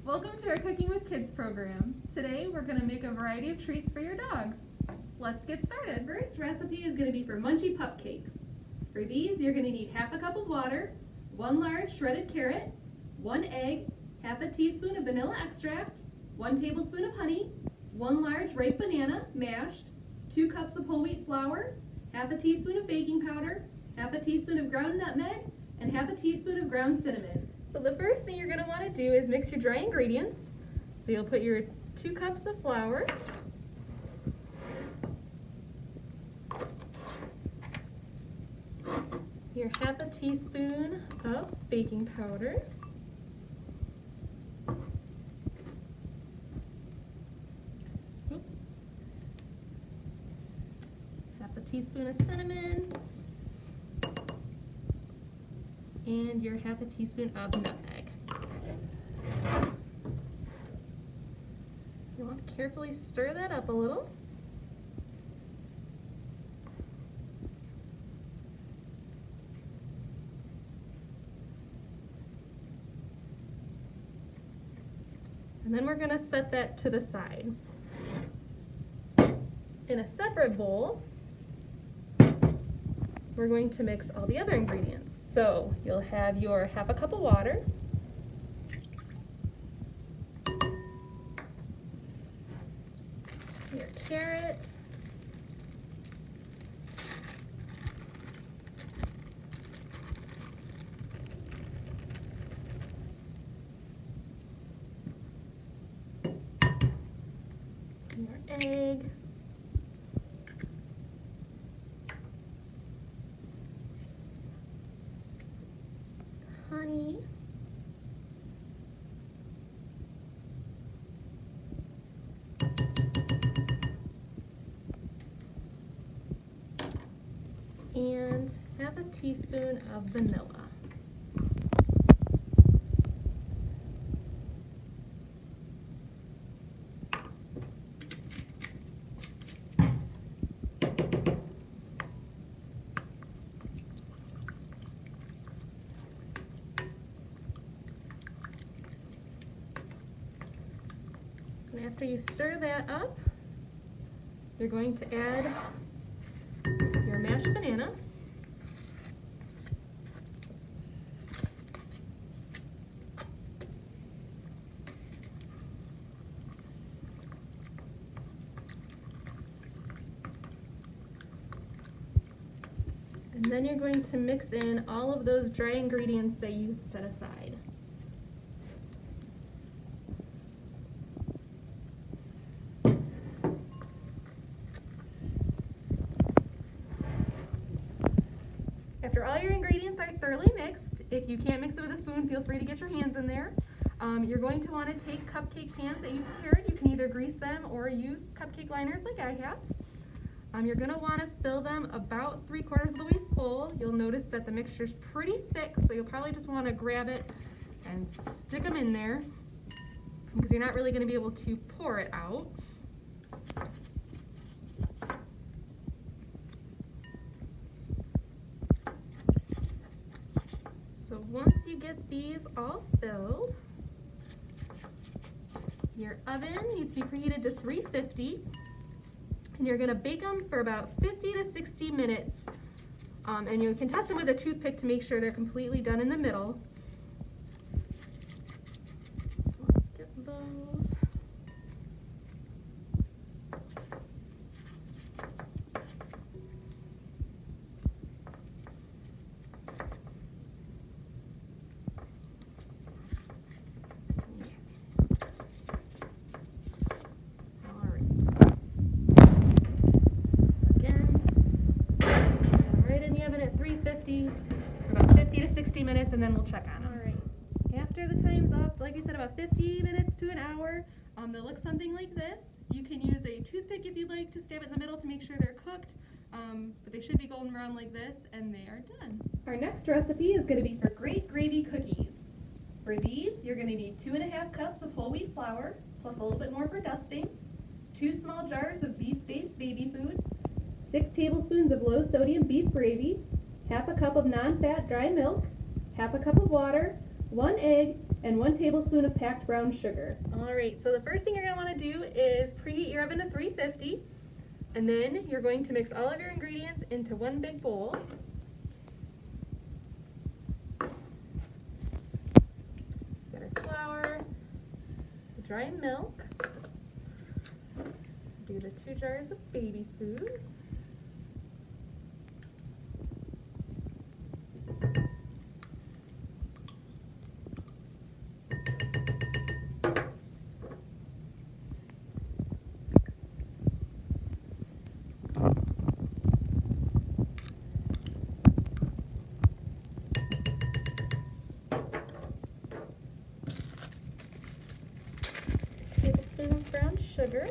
Welcome to our Cooking with Kids program. Today we're going to make a variety of treats for your dogs. Let's get started. First recipe is going to be for Munchie Pupcakes. For these, you're going to need half a cup of water, 1 large shredded carrot, 1 egg, half a teaspoon of vanilla extract, 1 tablespoon of honey, 1 large ripe banana, mashed, 2 cups of whole wheat flour, half a teaspoon of baking powder, half a teaspoon of ground nutmeg, and half a teaspoon of ground cinnamon. So the first thing you're going to want to do is mix your dry ingredients. So you'll put your 2 cups of flour, your half a teaspoon of baking powder, half a teaspoon of cinnamon, and your half a teaspoon of nutmeg. You want to carefully stir that up a little. And then we're going to set that to the side. In a separate bowl, we're going to mix all the other ingredients. So you'll have your half a cup of water, your carrot, your egg, honey, and half a teaspoon of vanilla. And after you stir that up, you're going to add your mashed banana, and then you're going to mix in all of those dry ingredients that you set aside. After all your ingredients are thoroughly mixed, if you can't mix it with a spoon, feel free to get your hands in there. You're going to want to take cupcake pans that you prepared. You can either grease them or use cupcake liners like I have. You're going to want to fill them about 3/4 of the way full. You'll notice that the mixture is pretty thick, so you'll probably just want to grab it and stick them in there because you're not really going to be able to pour it out. So once you get these all filled, your oven needs to be preheated to 350, and you're going to bake them for about 50 to 60 minutes. And you can test them with a toothpick to make sure they're completely done in the middle. Let's get those. For about 50 to 60 minutes, and then we'll check on them. All right. After the time's up, like I said, about 50 minutes to an hour, they'll look something like this. You can use a toothpick if you'd like to stab it in the middle to make sure they're cooked, but they should be golden brown like this, and they are done. Our next recipe is going to be for great gravy cookies. For these, you're going to need 2½ cups of whole wheat flour, plus a little bit more for dusting, 2 small jars of beef-based baby food, 6 tablespoons of low-sodium beef gravy, half a cup of non-fat dry milk, half a cup of water, 1 egg, and 1 tablespoon of packed brown sugar. All right, so the first thing you're going to want to do is preheat your oven to 350, and then you're going to mix all of your ingredients into one big bowl. Get our flour, dry milk, do the 2 jars of baby food, tablespoon of brown sugar,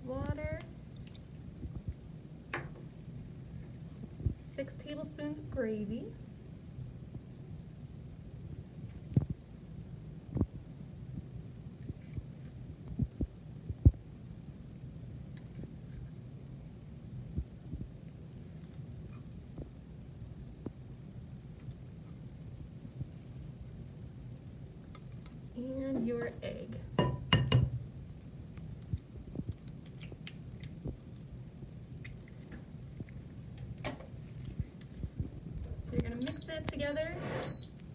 water, 6 tablespoons of gravy, and your egg. So you're going to mix that together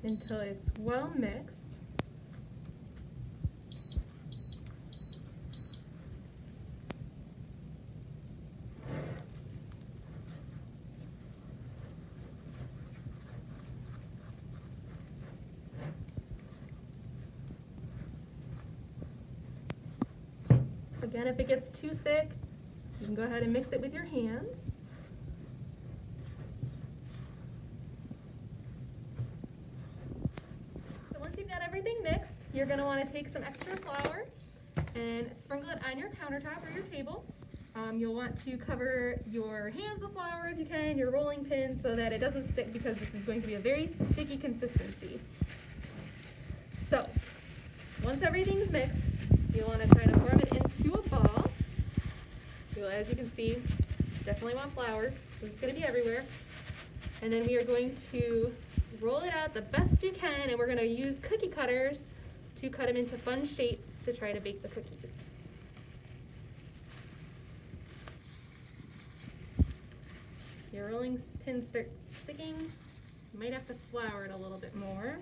until it's well mixed. Again, if it gets too thick, you can go ahead and mix it with your hands. So once you've got everything mixed, you're going to want to take some extra flour and sprinkle it on your countertop or your table. You'll want to cover your hands with flour if you can, your rolling pin, so that it doesn't stick, because this is going to be a very sticky consistency. So once everything's mixed, you want to try to form it into a ball. So as you can see, definitely want flour, so it's going to be everywhere. And then we are going to roll it out the best you can, and we're going to use cookie cutters to cut them into fun shapes to try to bake the cookies. Your rolling pin starts sticking. You might have to flour it a little bit more.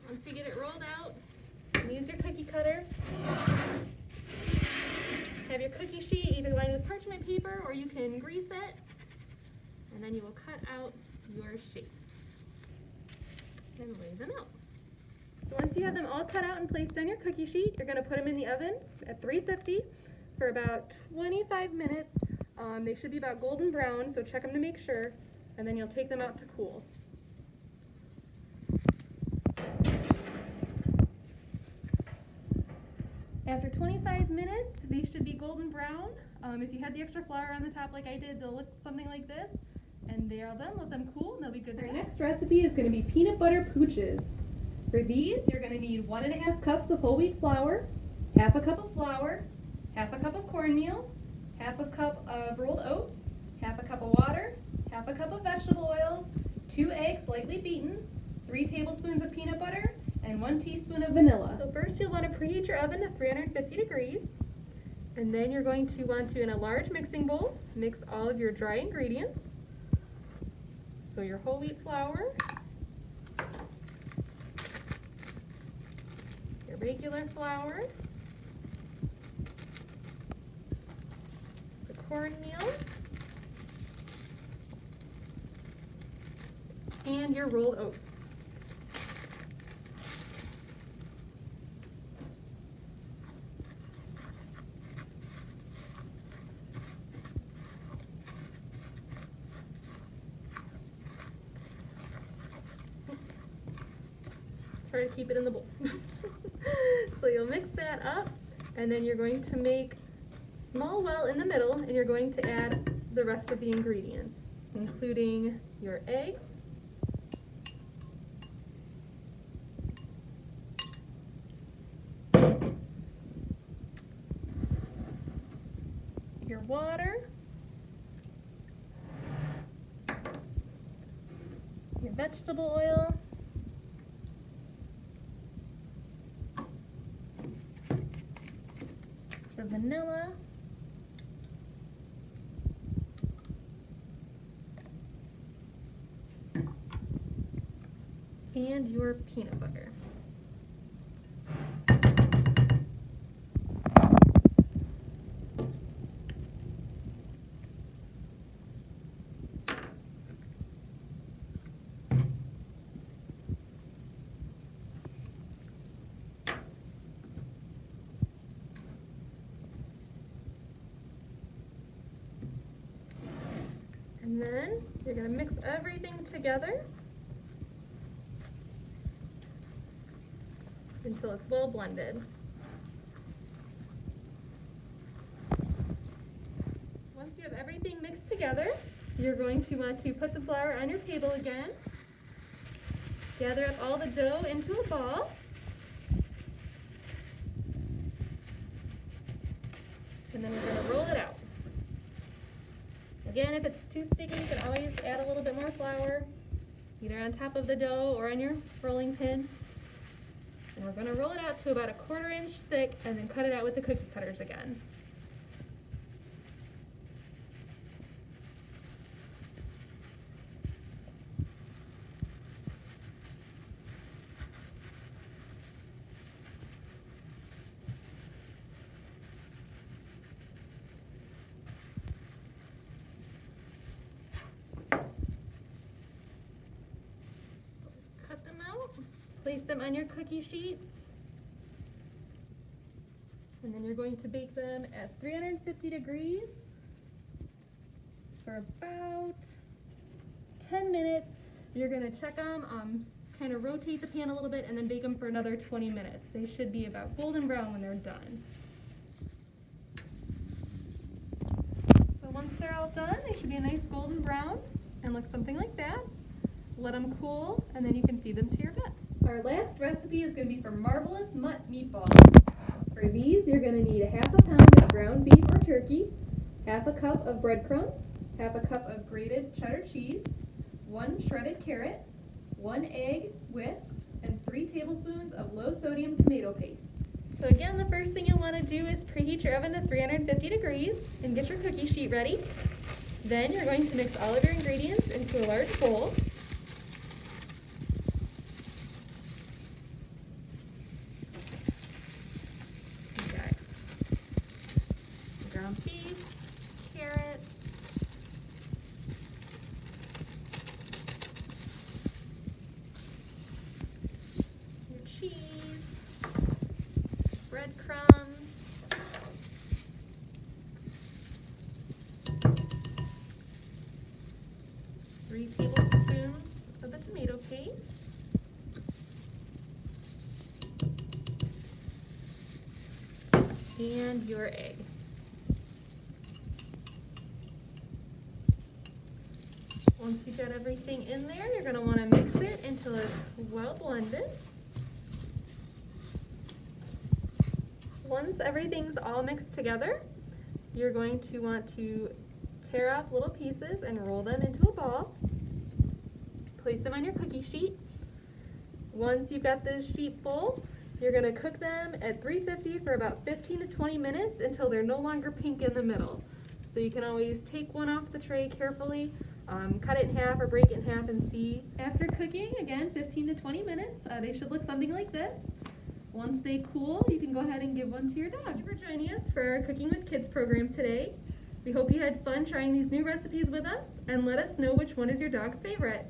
Once you get it rolled out, you can use your cookie cutter. Have your cookie sheet either lined with parchment paper, or you can grease it, and then you will cut out your shapes and lay them out. So once you have them all cut out and placed on your cookie sheet, you're going to put them in the oven at 350 for about 25 minutes. They should be about golden brown, so check them to make sure, and then you'll take them out to cool. After 25 minutes, they should be golden brown. If you had the extra flour on the top like I did, they'll look something like this. And they're all done. Let them cool and they'll be good. Our next recipe is going to be peanut butter pooches. For these, you're going to need 1½ cups of whole wheat flour, half a cup of flour, half a cup of cornmeal, half a cup of rolled oats, half a cup of water, half a cup of vegetable oil, 2 eggs lightly beaten, 3 tablespoons of peanut butter, and 1 teaspoon of vanilla. So first you'll want to preheat your oven to 350 degrees. And then you're going to want to, in a large mixing bowl, mix all of your dry ingredients. So your whole wheat flour, your regular flour, the cornmeal, and your rolled oats. try to keep it in the bowl. So you'll mix that up, and then you're going to make a small well in the middle, and you're going to add the rest of the ingredients, including your eggs, your water, your vegetable oil, the vanilla, and your peanut butter. And then you're going to mix everything together until it's well blended. Once you have everything mixed together, you're going to want to put some flour on your table again. Gather up all the dough into a ball. And then we're going to roll it out. Again, if it's too sticky, you can always add a little bit more flour, either on top of the dough or on your rolling pin. And we're going to roll it out to about 1/4 inch thick and then cut it out with the cookie cutters again. Place them on your cookie sheet, and then you're going to bake them at 350 degrees for about 10 minutes. You're going to check them, kind of rotate the pan a little bit, and then bake them for another 20 minutes. They should be about golden brown when they're done. So once they're all done, they should be a nice golden brown and look something like that. Let them cool, and then you can feed them to your pets. Our last recipe is going to be for marvelous Mutt meatballs. For these, you're going to need 1/2 pound of ground beef or turkey, 1/2 cup of breadcrumbs, 1/2 cup of grated cheddar cheese, 1 shredded carrot, 1 egg whisked, and 3 tablespoons of low-sodium tomato paste. So again, the first thing you'll want to do is preheat your oven to 350 degrees and get your cookie sheet ready. Then you're going to mix all of your ingredients into a large bowl. Ground beef, carrots, your cheese, breadcrumbs, 3 tablespoons of the tomato paste, and your egg. Once you've got everything in there, you're going to want to mix it until it's well blended. Once everything's all mixed together, you're going to want to tear off little pieces and roll them into a ball. Place them on your cookie sheet. Once you've got this sheet full, you're going to cook them at 350 for about 15 to 20 minutes until they're no longer pink in the middle. So you can always take one off the tray carefully, cut it in half or break it in half and see. After cooking, again, 15 to 20 minutes, they should look something like this. Once they cool, you can go ahead and give one to your dog. Thank you for joining us for our Cooking with Kids program today. We hope you had fun trying these new recipes with us, and let us know which one is your dog's favorite.